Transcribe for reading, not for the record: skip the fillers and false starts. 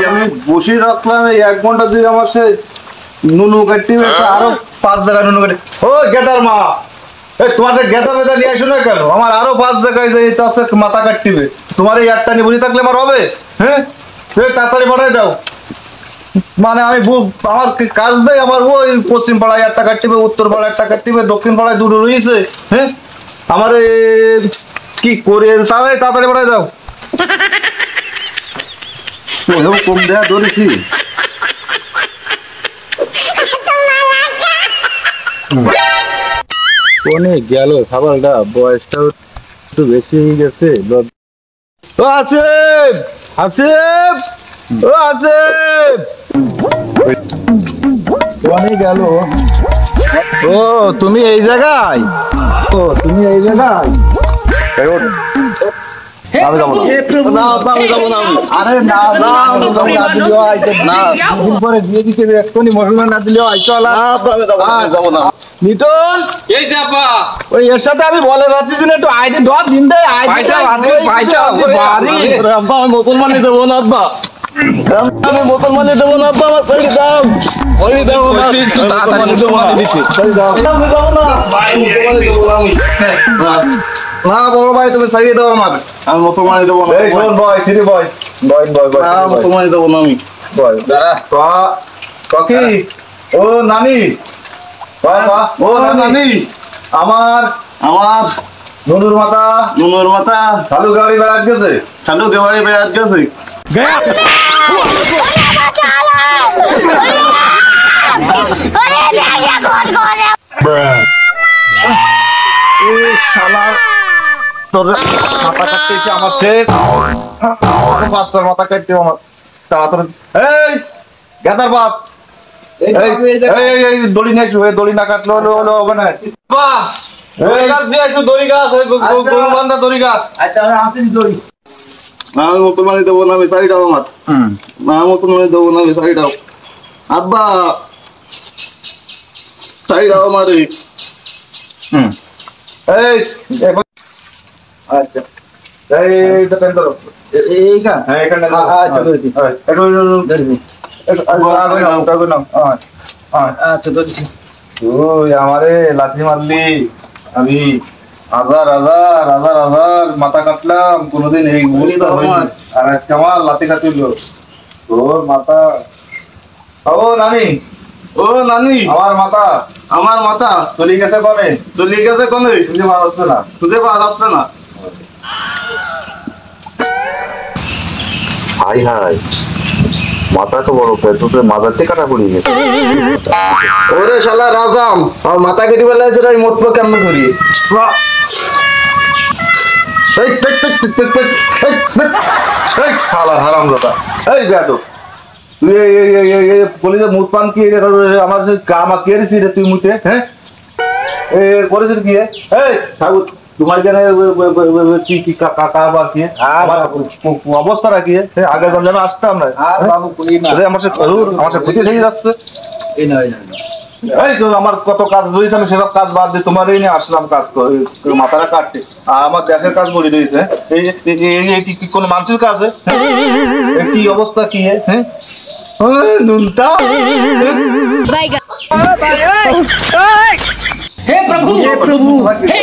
আমি বসে রাখলাম 1 ঘন্টা দিয়ে আমার সে নুনু কাটি আরো 5 জায়গায় নুনু কাটি। ও গেদার মা, এই তোমার গেদা বেদা নিয়ে আসো না কেন? আমার আরো 5 জায়গায় যাই তো আছে মাথা কাটবে। তোমার এই একটা নিয়ে বসে থাকলে আমার হবে? হ্যাঁ, তাড়াতাড়ি পাঠাই দাও। মানে আমি আমার কাজ দেয়, আমার ওই পশ্চিম পাড়ায় একটা কাটবে, উত্তর পাড়ায় একটা কাটবে, দক্ষিণ পাড়ায় দুটো রয়েছে। হ্যাঁ, আমার কি করে তাড়াতাড়ি পাঠাই দাও। কম দেয়া ধরেছি। অনেক গেল সাবালটা, বয়সটা একটু বেশি হয়ে গেছে। ও আসিফ, আসিফ, ও আসিফ, অনেক গেল। ও তুমি এই জায়গায়? ও তুমি এই জায়গায়? আমি যাবো না। আরে না না, দিলেও আইতে না, দুদিন পরে বিয়ে দিতে এক্ষুনি মহিলা না দিলেও আই। চল যাবো না। নিতন, এই চাপা ওই এর সাথে আমি বলে রাখতেছি না, একটু আইডি 10 দিন দেয়। পয়সা বাড়ি আব্বা, আমি মুসলমানই দেবো না আব্বা, আমি মুসলমানই দেবো না আব্বা, আমার ছেড়ে দাও। ওই দেবো না, একটু তাড়াতাড়ি মুসলমানই দিচ্ছি। ছেড়ে দাও। আমি যাবো না। না বড় ভাই, তুমি ছাড়িয়ে দাও আমার। আমি মুসলমানই দেবো না। এই শোন বয়, থ্রি বয়, মুসলমানই দেবো না আমি। বয় দাঁড়া। কাকি, ও নানি, ও নানি, আমার আমার নুনুর মাথা নুনুর মাথা চালু গাড়ি বেড়াত গেছে। চালু দেওয়ারি বেড়াত গেছে। তোর মাথা কাটতে এসে আমার শেষ। 5টার মাথা কাটতে আমার তাড়াতাড়ি। এই গেদার বাপ, এই দড়ি নিয়ে এসো। দড়ি না কাটলে হলো হবে না। দড়ি গাছ দিয়ে আসো, দড়ি গাছ, ওই গরু বান্ধা দড়ি গাছ। আচ্ছা আমি আনতে দড়ি। না আমি মুসলমানই দেবো না, আমি শাড়ি দাও আমার। না মুসলমানই দেবো না, আমি শাড়ি দাও। আব্বা শাড়ি দাও আমার। এই আচ্ছা এইটা কেন ধরো? এইখান? হ্যাঁ এখানে। আচ্ছা ধরেছি। আচ্ছা ধরেছি। তুই আমারে লাথি মারলি, আমি হাজার হাজার হাজার হাজার মাথা কাটলাম, কোনোদিন এই অবস্থা হয়নি। আর আজকে আমার লাথি কাটল তোর মাথা। ও নানি, ও নানি, আমার মাথা, আমার মাথা চলে গেছে কনে? চলে গেছে কোনে? খুঁজে পাওয়া যাচ্ছে না, খুঁজে পাওয়া যাচ্ছে না। হাই হাই, মাথা তো বড় পেটে মাথাতে কাটা পড়ে গেছে। ওরে শালা রাজাম, আমার মাথা কেটে ফেলাইছে রে, মোট পো কেমন করি? এই শালা হারামজাদা, এই বেয়াদব, তুই বলি যে মুখ পান কি আমার আমার কে রেছি রে তুই মুখে? হ্যাঁ করেছিস কি? এই ঠাকুর তোমার কেন কি কারবার কি আমার অবস্থাটা কি? আগে জানলে আসতাম না। আমার সাথে ক্ষতি হয়ে যাচ্ছে। এই তো আমার কত কাজ রয়েছে, আমি সেসব কাজ বাদ দিয়ে তোমার এই নিয়ে আসলাম কাজ মাথাটা কাটতে। আর আমার দেশের কাজ বলে রয়েছে, এই কি কোন মানুষের কাজ? কি অবস্থা কি? হ্যাঁ নুনটা हे प्रभु हे प्रभु हे